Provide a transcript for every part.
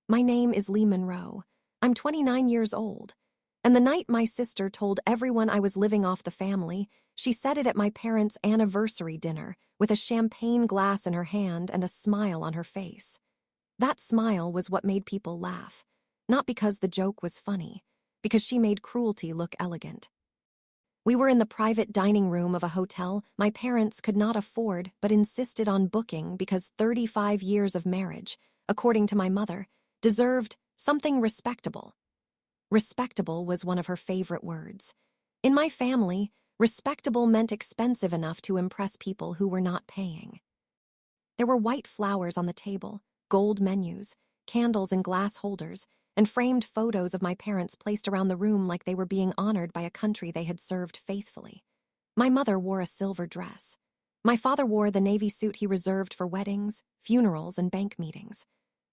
My name is Lee Monroe. I'm 29 years old. And the night my sister told everyone I was living off the family, she said it at my parents' anniversary dinner with a champagne glass in her hand and a smile on her face. That smile was what made people laugh, not because the joke was funny, because she made cruelty look elegant. We were in the private dining room of a hotel my parents could not afford but insisted on booking because 35 years of marriage, according to my mother, deserved something respectable. Respectable was one of her favorite words. In my family, respectable meant expensive enough to impress people who were not paying. There were white flowers on the table, gold menus, candles in glass holders, and framed photos of my parents placed around the room like they were being honored by a country they had served faithfully. My mother wore a silver dress. My father wore the navy suit he reserved for weddings, funerals, and bank meetings.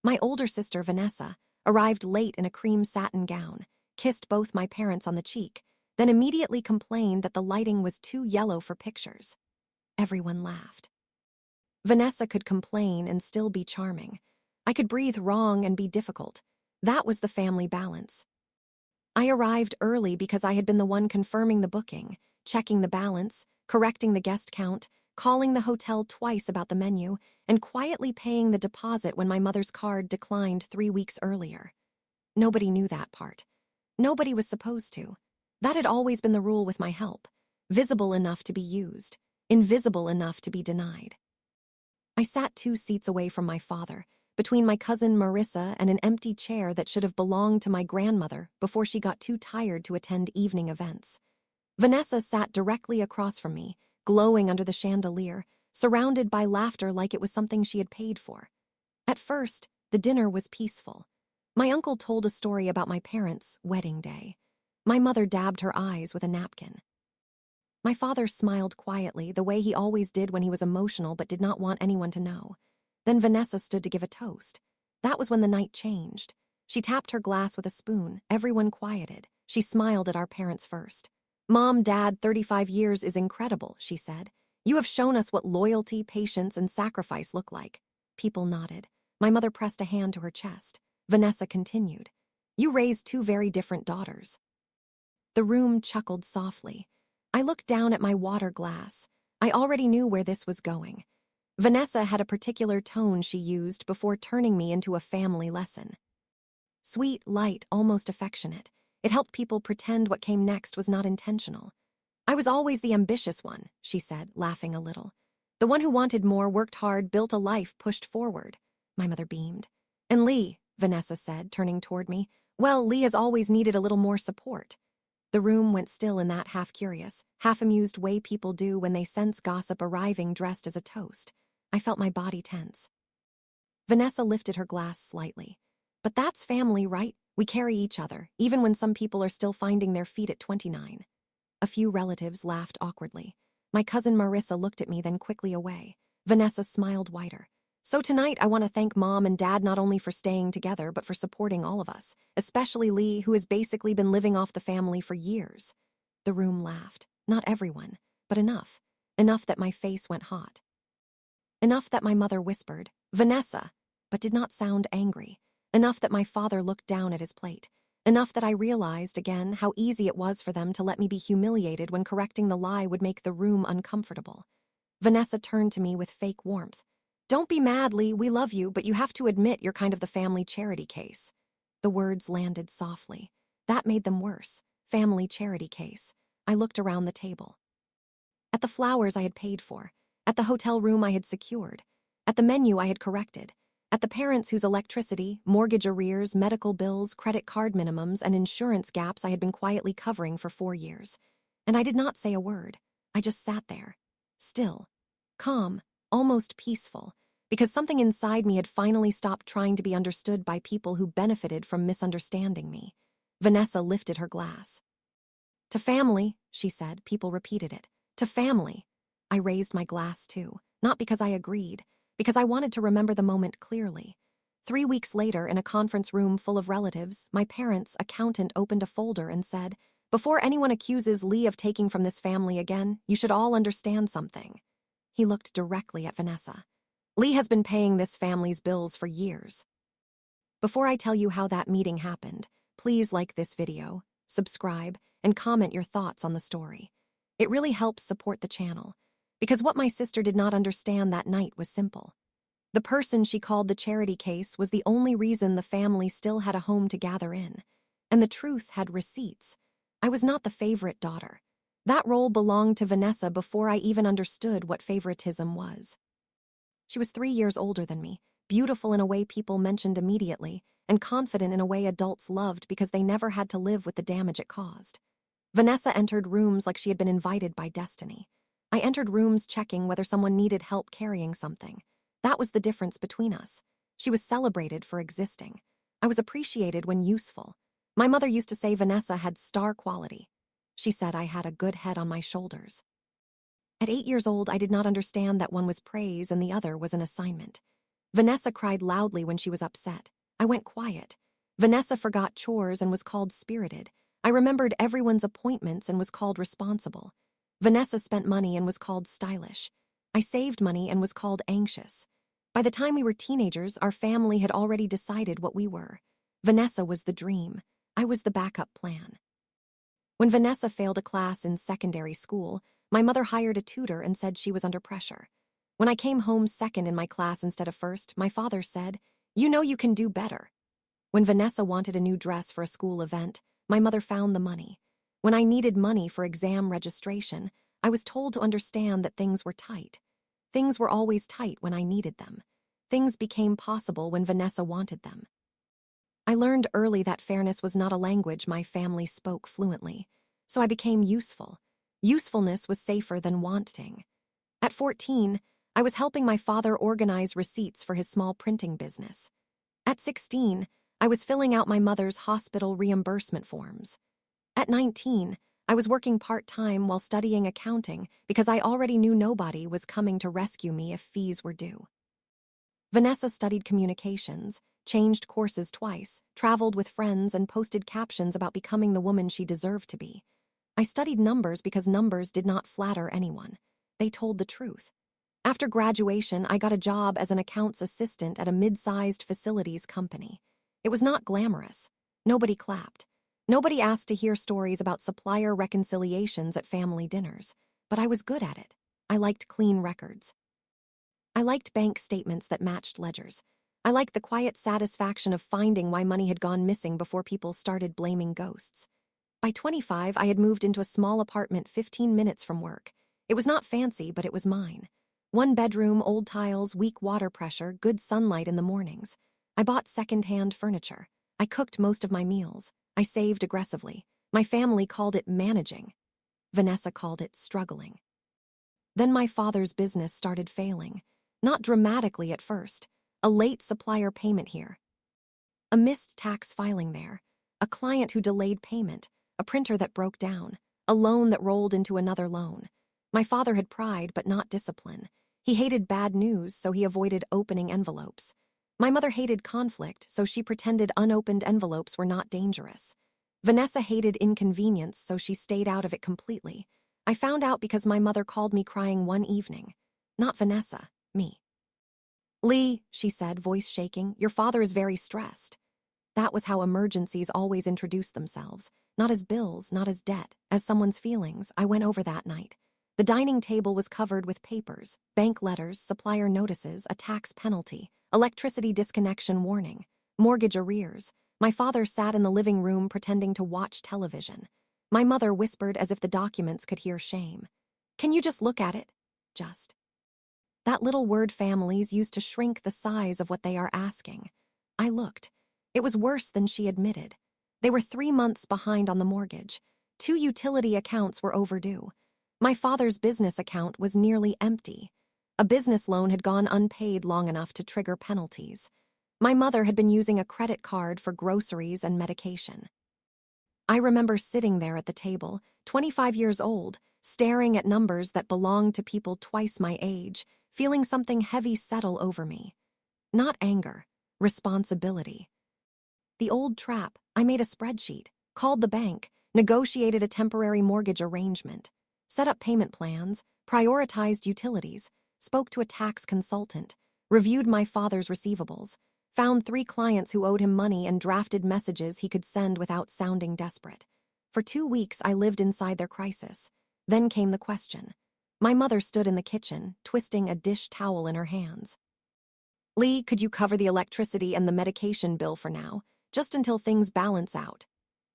My older sister, Vanessa, arrived late in a cream satin gown, kissed both my parents on the cheek, then immediately complained that the lighting was too yellow for pictures. Everyone laughed. Vanessa could complain and still be charming. I could breathe wrong and be difficult. That was the family balance. I arrived early because I had been the one confirming the booking, checking the balance, correcting the guest count, calling the hotel twice about the menu, and quietly paying the deposit when my mother's card declined 3 weeks earlier. Nobody knew that part. Nobody was supposed to. That had always been the rule with my help. Visible enough to be used, invisible enough to be denied. I sat 2 seats away from my father, between my cousin Marissa and an empty chair that should have belonged to my grandmother before she got too tired to attend evening events. Vanessa sat directly across from me, glowing under the chandelier, surrounded by laughter like it was something she had paid for. At first, the dinner was peaceful. My uncle told a story about my parents' wedding day. My mother dabbed her eyes with a napkin. My father smiled quietly, the way he always did when he was emotional but did not want anyone to know. Then Vanessa stood to give a toast. That was when the night changed. She tapped her glass with a spoon. Everyone quieted. She smiled at our parents first. "Mom, Dad, 35 years is incredible," she said. "You have shown us what loyalty, patience, and sacrifice look like." People nodded. My mother pressed a hand to her chest. Vanessa continued. "You raised 2 very different daughters." The room chuckled softly. I looked down at my water glass. I already knew where this was going. Vanessa had a particular tone she used before turning me into a family lesson. Sweet, light, almost affectionate. It helped people pretend what came next was not intentional. "I was always the ambitious one," she said, laughing a little. "The one who wanted more, worked hard, built a life, pushed forward." My mother beamed. "And Lee," Vanessa said, turning toward me, "well, Lee has always needed a little more support." The room went still in that half-curious, half-amused way people do when they sense gossip arriving dressed as a toast. I felt my body tense. Vanessa lifted her glass slightly. "But that's family, right? We carry each other, even when some people are still finding their feet at 29. A few relatives laughed awkwardly. My cousin Marissa looked at me, then quickly away. Vanessa smiled wider. "So tonight I want to thank Mom and Dad not only for staying together, but for supporting all of us, especially Lee, who has basically been living off the family for years." The room laughed. Not everyone, but enough. Enough that my face went hot. Enough that my mother whispered, "Vanessa," but did not sound angry. Enough that my father looked down at his plate. Enough that I realized, again, how easy it was for them to let me be humiliated when correcting the lie would make the room uncomfortable. Vanessa turned to me with fake warmth. "Don't be mad, Lee, we love you, but you have to admit you're kind of the family charity case." The words landed softly. That made them worse. Family charity case. I looked around the table. At the flowers I had paid for. At the hotel room I had secured. At the menu I had corrected. At the parents whose electricity, mortgage arrears, medical bills, credit card minimums, and insurance gaps I had been quietly covering for 4 years. And I did not say a word. I just sat there. Still. Calm. Almost peaceful. Because something inside me had finally stopped trying to be understood by people who benefited from misunderstanding me. Vanessa lifted her glass. "To family," she said. People repeated it. "To family." I raised my glass too, not because I agreed, because I wanted to remember the moment clearly. 3 weeks later, in a conference room full of relatives, my parents' accountant opened a folder and said, "Before anyone accuses Lee of taking from this family again, you should all understand something." He looked directly at Vanessa. "Lee has been paying this family's bills for years." Before I tell you how that meeting happened, please like this video, subscribe, and comment your thoughts on the story. It really helps support the channel, because what my sister did not understand that night was simple. The person she called the charity case was the only reason the family still had a home to gather in. And the truth had receipts. I was not the favorite daughter. That role belonged to Vanessa before I even understood what favoritism was. She was 3 years older than me, beautiful in a way people mentioned immediately, and confident in a way adults loved because they never had to live with the damage it caused. Vanessa entered rooms like she had been invited by destiny. I entered rooms checking whether someone needed help carrying something. That was the difference between us. She was celebrated for existing. I was appreciated when useful. My mother used to say Vanessa had star quality. She said I had a good head on my shoulders. At 8 years old, I did not understand that one was praise and the other was an assignment. Vanessa cried loudly when she was upset. I went quiet. Vanessa forgot chores and was called spirited. I remembered everyone's appointments and was called responsible. Vanessa spent money and was called stylish. I saved money and was called anxious. By the time we were teenagers, our family had already decided what we were. Vanessa was the dream. I was the backup plan. When Vanessa failed a class in secondary school, my mother hired a tutor and said she was under pressure. When I came home second in my class instead of first, my father said, "You know you can do better." When Vanessa wanted a new dress for a school event, my mother found the money. When I needed money for exam registration, I was told to understand that things were tight. Things were always tight when I needed them. Things became possible when Vanessa wanted them. I learned early that fairness was not a language my family spoke fluently, so I became useful. Usefulness was safer than wanting. At 14, I was helping my father organize receipts for his small printing business. At 16, I was filling out my mother's hospital reimbursement forms. At 19, I was working part-time while studying accounting because I already knew nobody was coming to rescue me if fees were due. Vanessa studied communications, changed courses twice, traveled with friends, and posted captions about becoming the woman she deserved to be. I studied numbers because numbers did not flatter anyone. They told the truth. After graduation, I got a job as an accounts assistant at a mid-sized facilities company. It was not glamorous. Nobody clapped. Nobody asked to hear stories about supplier reconciliations at family dinners. But I was good at it. I liked clean records. I liked bank statements that matched ledgers. I liked the quiet satisfaction of finding why money had gone missing before people started blaming ghosts. By 25, I had moved into a small apartment 15 minutes from work. It was not fancy, but it was mine. 1 bedroom, old tiles, weak water pressure, good sunlight in the mornings. I bought second-hand furniture. I cooked most of my meals. I saved aggressively. My family called it managing. Vanessa called it struggling. Then my father's business started failing. Not dramatically at first. A late supplier payment here. A missed tax filing there. A client who delayed payment. A printer that broke down. A loan that rolled into another loan. My father had pride, but not discipline. He hated bad news, so he avoided opening envelopes. My mother hated conflict, so she pretended unopened envelopes were not dangerous. Vanessa hated inconvenience, so she stayed out of it completely. I found out because my mother called me crying one evening. Not Vanessa, me. "Lee," she said, voice shaking, "your father is very stressed." That was how emergencies always introduced themselves. Not as bills, not as debt, as someone's feelings. I went over that night. The dining table was covered with papers, bank letters, supplier notices, a tax penalty, electricity disconnection warning, mortgage arrears. My father sat in the living room pretending to watch television. My mother whispered as if the documents could hear shame. "Can you just look at it?" Just. That little word families used to shrink the size of what they are asking. I looked. It was worse than she admitted. They were 3 months behind on the mortgage. 2 utility accounts were overdue. My father's business account was nearly empty. A business loan had gone unpaid long enough to trigger penalties. My mother had been using a credit card for groceries and medication. I remember sitting there at the table, 25 years old, staring at numbers that belonged to people twice my age, feeling something heavy settle over me. Not anger, responsibility. The old trap. I made a spreadsheet, called the bank, negotiated a temporary mortgage arrangement, set up payment plans, prioritized utilities, spoke to a tax consultant, reviewed my father's receivables, found 3 clients who owed him money and drafted messages he could send without sounding desperate. For 2 weeks, I lived inside their crisis. Then came the question. My mother stood in the kitchen, twisting a dish towel in her hands. "Lee, could you cover the electricity and the medication bill for now, just until things balance out?"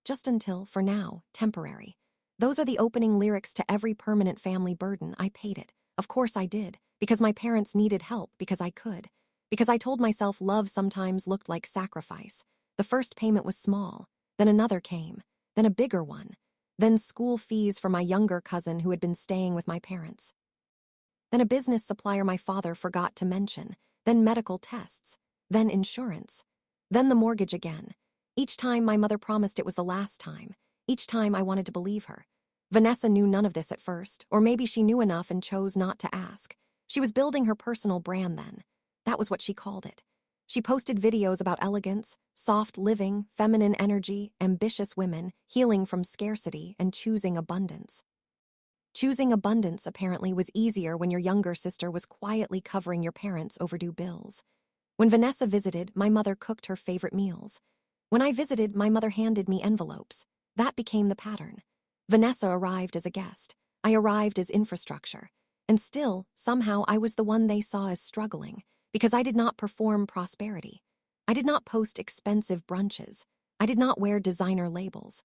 Just until, for now, temporary. Those are the opening lyrics to every permanent family burden. I paid it. Of course I did, because my parents needed help, because I could. Because I told myself love sometimes looked like sacrifice. The first payment was small, then another came, then a bigger one, then school fees for my younger cousin who had been staying with my parents. Then a business supplier my father forgot to mention, then medical tests, then insurance, then the mortgage again. Each time my mother promised it was the last time. Each time I wanted to believe her. Vanessa knew none of this at first, or maybe she knew enough and chose not to ask. She was building her personal brand then. That was what she called it. She posted videos about elegance, soft living, feminine energy, ambitious women, healing from scarcity, and choosing abundance. Choosing abundance, apparently, was easier when your younger sister was quietly covering your parents' overdue bills. When Vanessa visited, my mother cooked her favorite meals. When I visited, my mother handed me envelopes. That became the pattern. Vanessa arrived as a guest. I arrived as infrastructure. And still, somehow, I was the one they saw as struggling, because I did not perform prosperity. I did not post expensive brunches. I did not wear designer labels.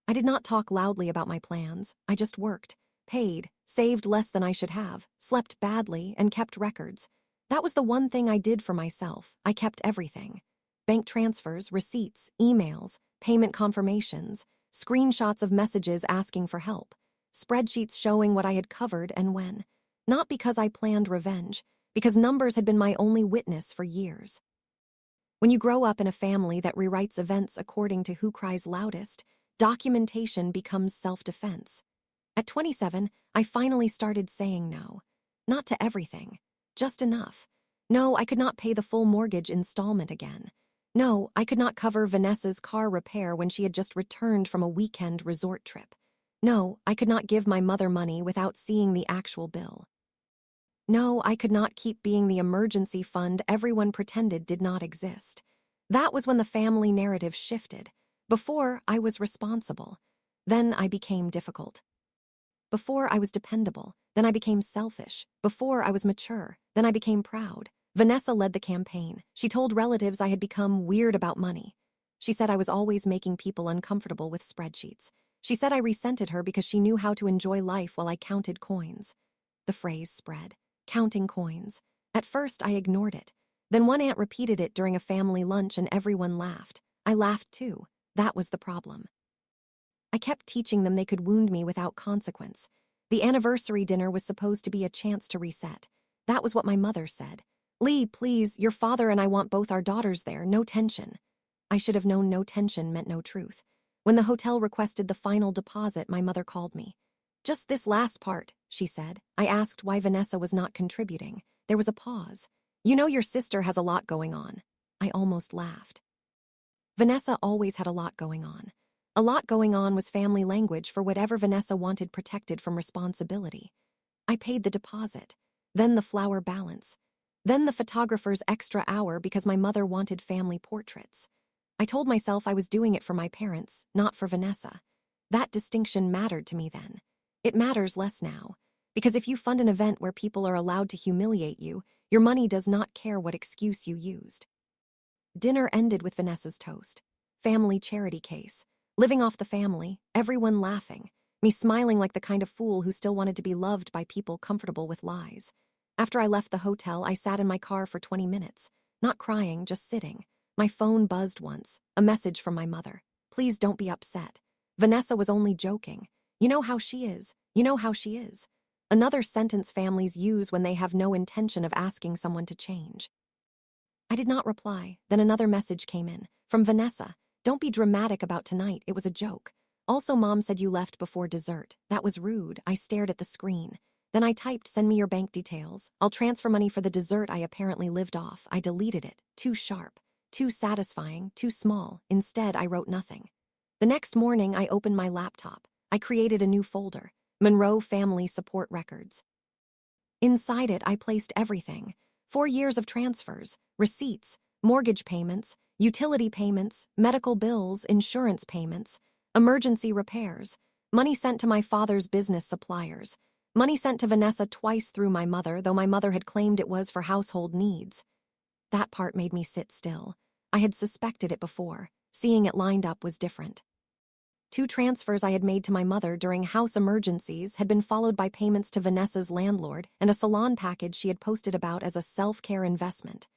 I did not talk loudly about my plans. I just worked, paid, saved less than I should have, slept badly, and kept records. That was the one thing I did for myself. I kept everything. Bank transfers, receipts, emails, payment confirmations, screenshots of messages asking for help, spreadsheets showing what I had covered and when. Not because I planned revenge, because numbers had been my only witness for years. When you grow up in a family that rewrites events according to who cries loudest, documentation becomes self-defense. At 27, I finally started saying no. Not to everything, just enough. No, I could not pay the full mortgage installment again. No, I could not cover Vanessa's car repair when she had just returned from a weekend resort trip. No, I could not give my mother money without seeing the actual bill. No, I could not keep being the emergency fund everyone pretended did not exist. That was when the family narrative shifted. Before, I was responsible. Then I became difficult. Before, I was dependable. Then I became selfish. Before, I was mature. Then I became proud. Vanessa led the campaign. She told relatives I had become weird about money. She said I was always making people uncomfortable with spreadsheets. She said I resented her because she knew how to enjoy life while I counted coins. The phrase spread. Counting coins. At first, I ignored it. Then one aunt repeated it during a family lunch and everyone laughed. I laughed too. That was the problem. I kept teaching them they could wound me without consequence. The anniversary dinner was supposed to be a chance to reset. That was what my mother said. "Lee, please, your father and I want both our daughters there, no tension." I should have known no tension meant no truth. When the hotel requested the final deposit, my mother called me. "Just this last part," she said. I asked why Vanessa was not contributing. There was a pause. "You know your sister has a lot going on." I almost laughed. Vanessa always had a lot going on. A lot going on was family language for whatever Vanessa wanted protected from responsibility. I paid the deposit, then the flower balance, then the photographer's extra hour because my mother wanted family portraits. I told myself I was doing it for my parents, not for Vanessa. That distinction mattered to me then. It matters less now, because if you fund an event where people are allowed to humiliate you, your money does not care what excuse you used. Dinner ended with Vanessa's toast. Family charity case. Living off the family, everyone laughing, me smiling like the kind of fool who still wanted to be loved by people comfortable with lies. After I left the hotel, I sat in my car for 20 minutes, not crying, just sitting. My phone buzzed once, a message from my mother. "Please don't be upset. Vanessa was only joking. You know how she is. You know how she is." Another sentence families use when they have no intention of asking someone to change. I did not reply. Then another message came in, from Vanessa. "Don't be dramatic about tonight, it was a joke. Also, Mom said you left before dessert. That was rude." I stared at the screen. Then I typed, "Send me your bank details. I'll transfer money for the dessert I apparently lived off." I deleted it. Too sharp. Too satisfying. Too small. Instead, I wrote nothing. The next morning, I opened my laptop. I created a new folder. Monroe Family Support Records. Inside it, I placed everything. 4 years of transfers, receipts, mortgage payments, utility payments, medical bills, insurance payments, emergency repairs, money sent to my father's business suppliers, money sent to Vanessa twice through my mother, though my mother had claimed it was for household needs. That part made me sit still. I had suspected it before. Seeing it lined up was different. 2 transfers I had made to my mother during house emergencies had been followed by payments to Vanessa's landlord and a salon package she had posted about as a self-care investment.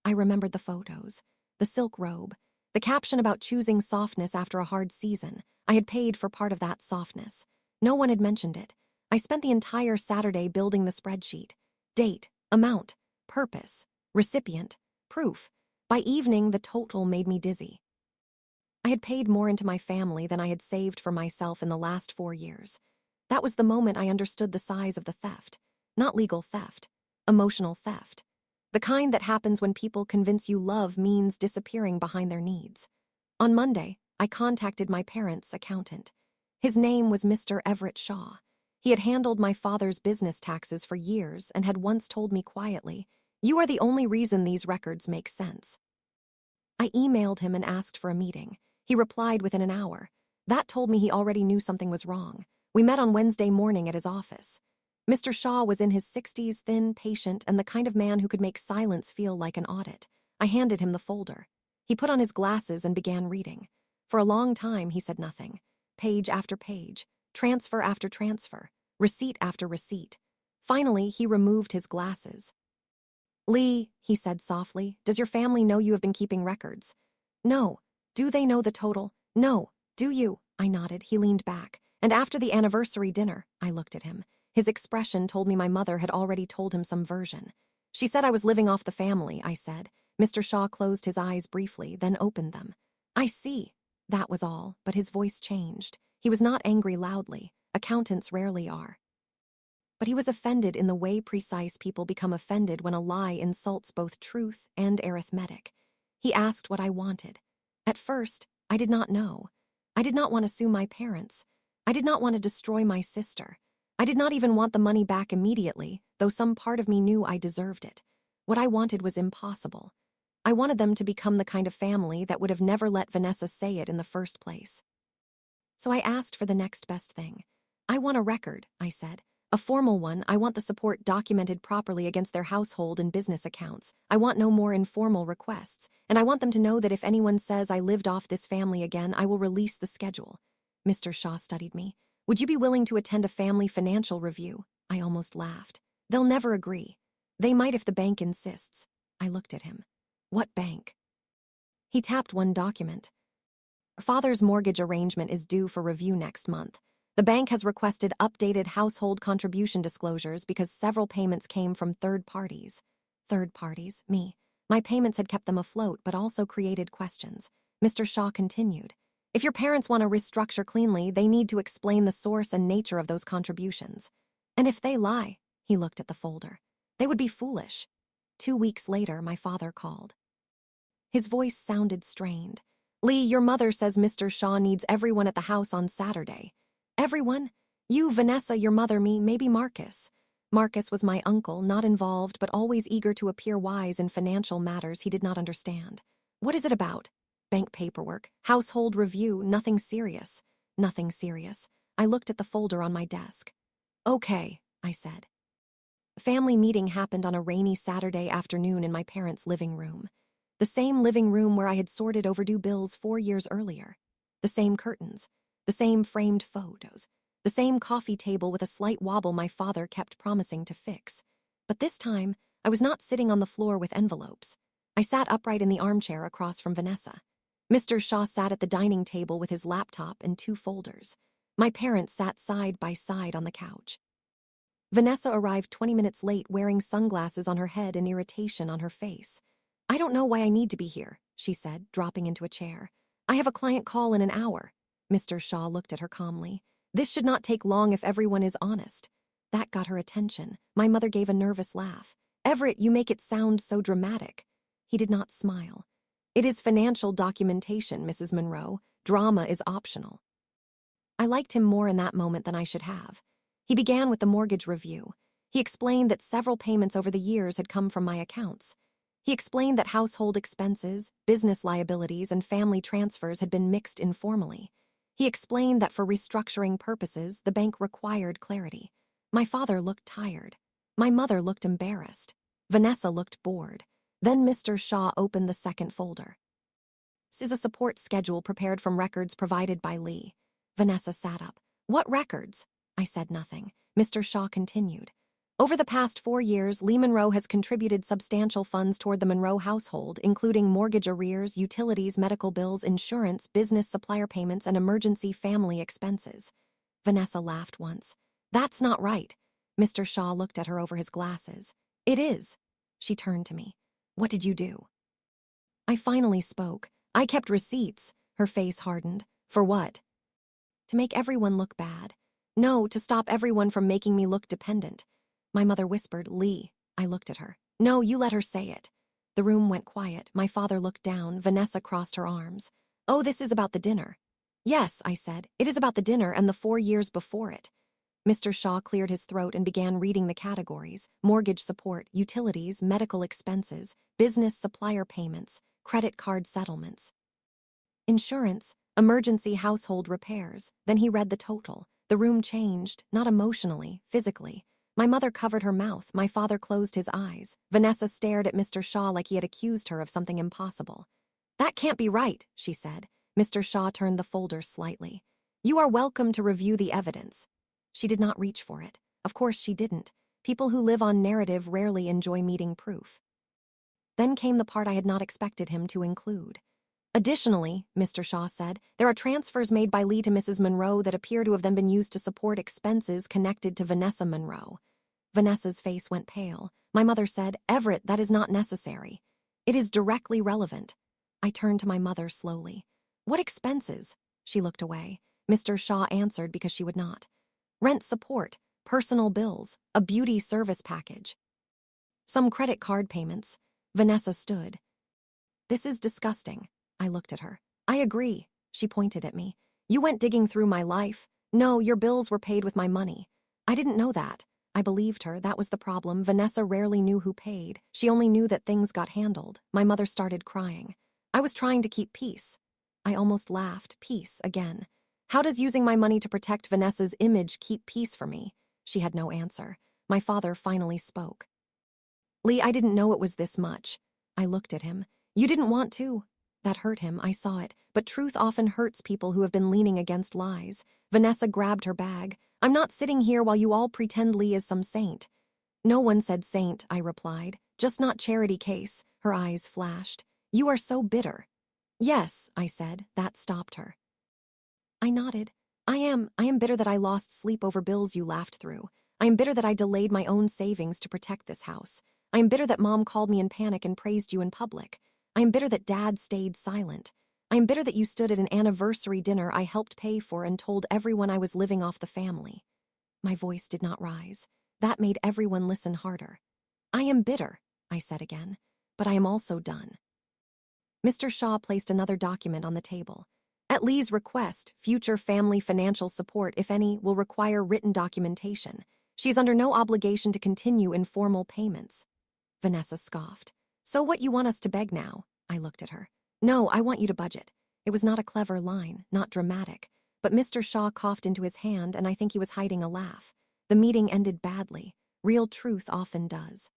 I remembered the photos, the silk robe, the caption about choosing softness after a hard season. I had paid for part of that softness. No one had mentioned it. I spent the entire Saturday building the spreadsheet. Date, amount, purpose, recipient, proof. By evening, the total made me dizzy. I had paid more into my family than I had saved for myself in the last 4 years. That was the moment I understood the size of the theft. Not legal theft, emotional theft. The kind that happens when people convince you love means disappearing behind their needs. On Monday, I contacted my parents' accountant. His name was Mr. Everett Shaw. He had handled my father's business taxes for years and had once told me quietly, "You are the only reason these records make sense." I emailed him and asked for a meeting. He replied within an hour. That told me he already knew something was wrong. We met on Wednesday morning at his office. Mr. Shaw was in his 60s, thin, patient, and the kind of man who could make silence feel like an audit. I handed him the folder. He put on his glasses and began reading. For a long time, he said nothing. Page after page, transfer after transfer, receipt after receipt. Finally, he removed his glasses. "Lee," he said softly, "does your family know you have been keeping records?" "No." "Do they know the total?" "No." "Do you?" I nodded. He leaned back. "And after the anniversary dinner," I looked at him. His expression told me my mother had already told him some version. "She said I was living off the family," I said. Mr. Shaw closed his eyes briefly, then opened them. "I see." That was all, but his voice changed. He was not angry loudly. Accountants rarely are. But he was offended in the way precise people become offended when a lie insults both truth and arithmetic. He asked what I wanted. At first, I did not know. I did not want to sue my parents. I did not want to destroy my sister. I did not even want the money back immediately, though some part of me knew I deserved it. What I wanted was impossible. I wanted them to become the kind of family that would have never let Vanessa say it in the first place. So I asked for the next best thing. "I want a record," I said. "A formal one. I want the support documented properly against their household and business accounts. I want no more informal requests. And I want them to know that if anyone says I lived off this family again, I will release the schedule." Mr. Shaw studied me. "Would you be willing to attend a family financial review?" I almost laughed. "They'll never agree." "They might if the bank insists." I looked at him. "What bank?" He tapped one document. "Father's mortgage arrangement is due for review next month. The bank has requested updated household contribution disclosures because several payments came from third parties." Third parties? Me. My payments had kept them afloat, but also created questions. Mr. Shaw continued. "If your parents want to restructure cleanly, they need to explain the source and nature of those contributions. And if they lie," he looked at the folder, "they would be foolish." 2 weeks later, my father called. His voice sounded strained. "Lee, your mother says Mr. Shaw needs everyone at the house on Saturday." "Everyone? You, Vanessa, your mother, me, maybe Marcus." Marcus was my uncle, not involved but always eager to appear wise in financial matters he did not understand. "What is it about?" "Bank paperwork, household review, nothing serious." "Nothing serious." I looked at the folder on my desk. "Okay," I said. The family meeting happened on a rainy Saturday afternoon in my parents' living room. The same living room where I had sorted overdue bills 4 years earlier. The same curtains. The same framed photos. The same coffee table with a slight wobble my father kept promising to fix. But this time, I was not sitting on the floor with envelopes. I sat upright in the armchair across from Vanessa. Mr. Shaw sat at the dining table with his laptop and 2 folders. My parents sat side by side on the couch. Vanessa arrived 20 minutes late wearing sunglasses on her head and irritation on her face. "I don't know why I need to be here," she said, dropping into a chair. "I have a client call in an hour." Mr. Shaw looked at her calmly. "This should not take long if everyone is honest." That got her attention. My mother gave a nervous laugh. "Everett, you make it sound so dramatic." He did not smile. "It is financial documentation, Mrs. Monroe. Drama is optional." I liked him more in that moment than I should have. He began with the mortgage review. He explained that several payments over the years had come from my accounts. He explained that household expenses, business liabilities, and family transfers had been mixed informally. He explained that for restructuring purposes, the bank required clarity. My father looked tired. My mother looked embarrassed. Vanessa looked bored. Then Mr. Shaw opened the second folder. This is a support schedule prepared from records provided by Lee. Vanessa sat up. What records? I said nothing. Mr. Shaw continued. Over the past 4 years, Lee Monroe has contributed substantial funds toward the Monroe household, including mortgage arrears, utilities, medical bills, insurance, business supplier payments, and emergency family expenses. Vanessa laughed once. That's not right. Mr. Shaw looked at her over his glasses. It is. She turned to me. What did you do? I finally spoke. I kept receipts. Her face hardened. For what? To make everyone look bad. No, to stop everyone from making me look dependent. My mother whispered, Lee. I looked at her. No, you let her say it. The room went quiet. My father looked down. Vanessa crossed her arms. Oh, this is about the dinner. Yes, I said. It is about the dinner and the 4 years before it. Mr. Shaw cleared his throat and began reading the categories: mortgage support, utilities, medical expenses, business supplier payments, credit card settlements, insurance, emergency household repairs. Then he read the total. The room changed, not emotionally, physically. My mother covered her mouth. My father closed his eyes. Vanessa stared at Mr. Shaw like he had accused her of something impossible. That can't be right, she said. Mr. Shaw turned the folder slightly. You are welcome to review the evidence. She did not reach for it. Of course she didn't. People who live on narrative rarely enjoy meeting proof. Then came the part I had not expected him to include. Additionally, Mr. Shaw said, there are transfers made by Lee to Mrs. Monroe that appear to have then been used to support expenses connected to Vanessa Monroe. Vanessa's face went pale. My mother said, Everett, that is not necessary. It is directly relevant. I turned to my mother slowly. What expenses? She looked away. Mr. Shaw answered because she would not. Rent support, personal bills, a beauty service package. Some credit card payments. Vanessa stood. This is disgusting. I looked at her. I agree. She pointed at me. You went digging through my life. No, your bills were paid with my money. I didn't know that. I believed her. That was the problem. Vanessa rarely knew who paid. She only knew that things got handled. My mother started crying. I was trying to keep peace. I almost laughed. Peace again. How does using my money to protect Vanessa's image keep peace for me? She had no answer. My father finally spoke. Lee, I didn't know it was this much. I looked at him. You didn't want to. That hurt him, I saw it, but truth often hurts people who have been leaning against lies. Vanessa grabbed her bag. I'm not sitting here while you all pretend Lee is some saint. No one said saint, I replied. Just not charity case. Her eyes flashed. You are so bitter. Yes, I said. That stopped her. I nodded. I am bitter that I lost sleep over bills you laughed through. I am bitter that I delayed my own savings to protect this house. I am bitter that Mom called me in panic and praised you in public. I am bitter that Dad stayed silent. I am bitter that you stood at an anniversary dinner I helped pay for and told everyone I was living off the family. My voice did not rise. That made everyone listen harder. I am bitter, I said again, but I am also done. Mr. Shaw placed another document on the table. At Lee's request, future family financial support, if any, will require written documentation. She is under no obligation to continue informal payments. Vanessa scoffed. So what you want us to beg now? I looked at her. No, I want you to budget. It was not a clever line, not dramatic, but Mr. Shaw coughed into his hand and I think he was hiding a laugh. The meeting ended badly. Real truth often does.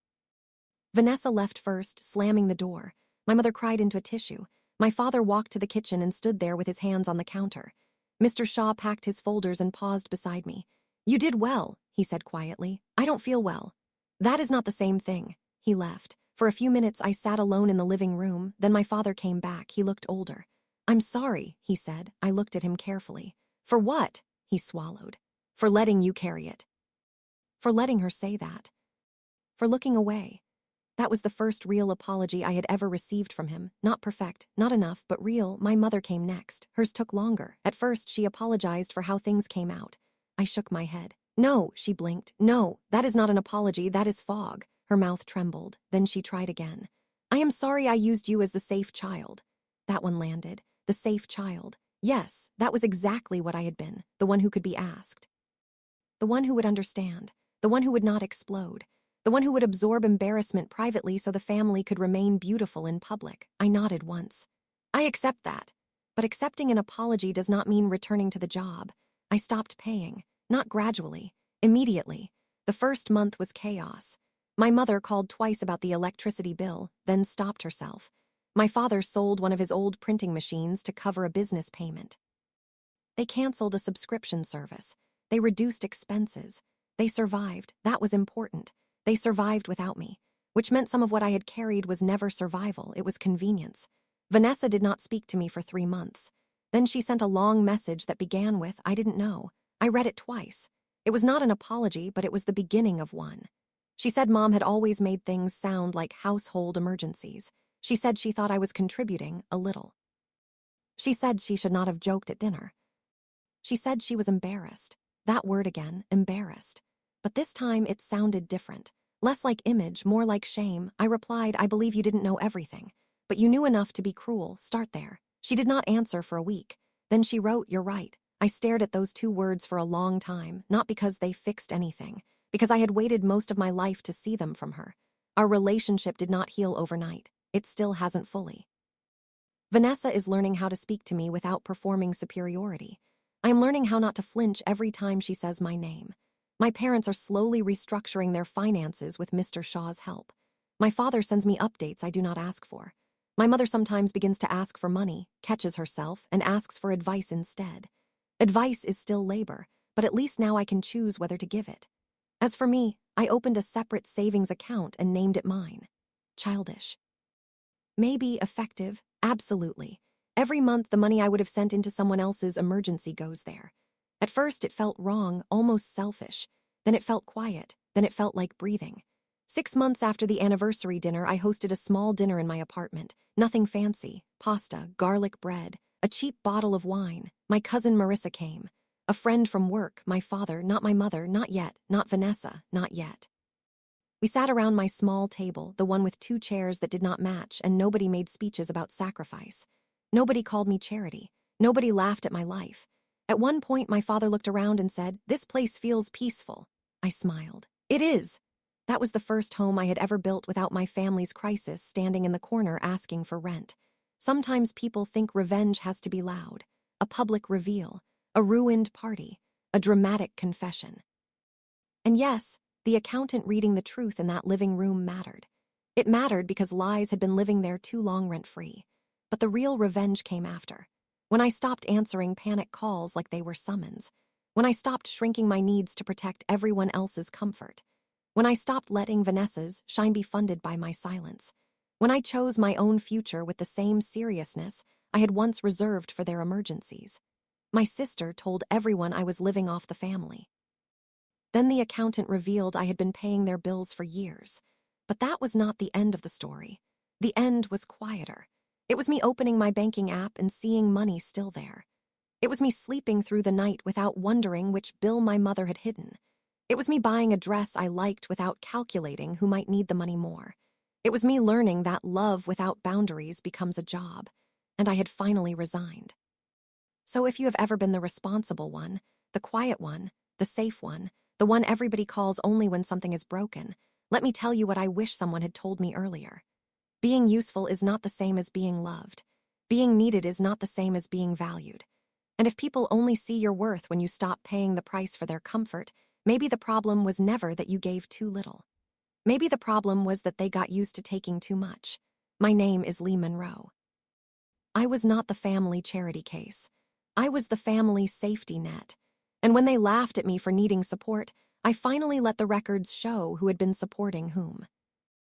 Vanessa left first, slamming the door. My mother cried into a tissue. My father walked to the kitchen and stood there with his hands on the counter. Mr. Shaw packed his folders and paused beside me. You did well, he said quietly. I don't feel well. That is not the same thing. He left. For a few minutes I sat alone in the living room, then my father came back. He looked older. I'm sorry, he said. I looked at him carefully. For what? He swallowed. For letting you carry it. For letting her say that. For looking away. That was the first real apology I had ever received from him. Not perfect, not enough, but real. My mother came next. Hers took longer. At first, she apologized for how things came out. I shook my head. No, she blinked. No, that is not an apology, that is fog. Her mouth trembled. Then she tried again. I am sorry I used you as the safe child. That one landed. The safe child. Yes, that was exactly what I had been. The one who could be asked. The one who would understand. The one who would not explode. The one who would absorb embarrassment privately so the family could remain beautiful in public. I nodded once. I accept that. But accepting an apology does not mean returning to the job. I stopped paying. Not gradually. Immediately. The first month was chaos. My mother called twice about the electricity bill, then stopped herself. My father sold one of his old printing machines to cover a business payment. They canceled a subscription service. They reduced expenses. They survived. That was important. They survived without me, which meant some of what I had carried was never survival, it was convenience. Vanessa did not speak to me for 3 months. Then she sent a long message that began with, "I didn't know." I read it twice. It was not an apology, but it was the beginning of one. She said Mom had always made things sound like household emergencies. She said she thought I was contributing a little. She said she should not have joked at dinner. She said she was embarrassed. That word again, embarrassed. But this time it sounded different. Less like image, more like shame. I replied, "I believe you didn't know everything. But you knew enough to be cruel. Start there." She did not answer for a week. Then she wrote, "You're right." I stared at those 2 words for a long time, not because they fixed anything, because I had waited most of my life to see them from her. Our relationship did not heal overnight. It still hasn't fully. Vanessa is learning how to speak to me without performing superiority. I am learning how not to flinch every time she says my name. My parents are slowly restructuring their finances with Mr. Shaw's help. My father sends me updates I do not ask for. My mother sometimes begins to ask for money, catches herself, and asks for advice instead. Advice is still labor, but at least now I can choose whether to give it. As for me, I opened a separate savings account and named it mine. Childish. Maybe effective, absolutely. Every month the money I would have sent into someone else's emergency goes there. At first it felt wrong, almost selfish. Then it felt quiet. Then it felt like breathing. 6 months after the anniversary dinner, I hosted a small dinner in my apartment. Nothing fancy. Pasta, garlic bread, a cheap bottle of wine. My cousin Marissa came. A friend from work, my father, not my mother, not yet, not Vanessa, not yet. We sat around my small table, the one with 2 chairs that did not match, and nobody made speeches about sacrifice. Nobody called me charity. Nobody laughed at my life. At one point, my father looked around and said, "This place feels peaceful." I smiled. It is. That was the first home I had ever built without my family's crisis standing in the corner asking for rent. Sometimes people think revenge has to be loud. A public reveal. A ruined party. A dramatic confession. And yes, the accountant reading the truth in that living room mattered. It mattered because lies had been living there too long rent-free. But the real revenge came after. When I stopped answering panic calls like they were summons. When I stopped shrinking my needs to protect everyone else's comfort. When I stopped letting Vanessa's shine be funded by my silence. When I chose my own future with the same seriousness I had once reserved for their emergencies. My sister told everyone I was living off the family. Then the accountant revealed I had been paying their bills for years. But that was not the end of the story. The end was quieter. It was me opening my banking app and seeing money still there. It was me sleeping through the night without wondering which bill my mother had hidden. It was me buying a dress I liked without calculating who might need the money more. It was me learning that love without boundaries becomes a job. And I had finally resigned. So if you have ever been the responsible one, the quiet one, the safe one, the one everybody calls only when something is broken, let me tell you what I wish someone had told me earlier. Being useful is not the same as being loved. Being needed is not the same as being valued. And if people only see your worth when you stop paying the price for their comfort, maybe the problem was never that you gave too little. Maybe the problem was that they got used to taking too much. My name is Lee Monroe. I was not the family charity case. I was the family safety net. And when they laughed at me for needing support, I finally let the records show who had been supporting whom.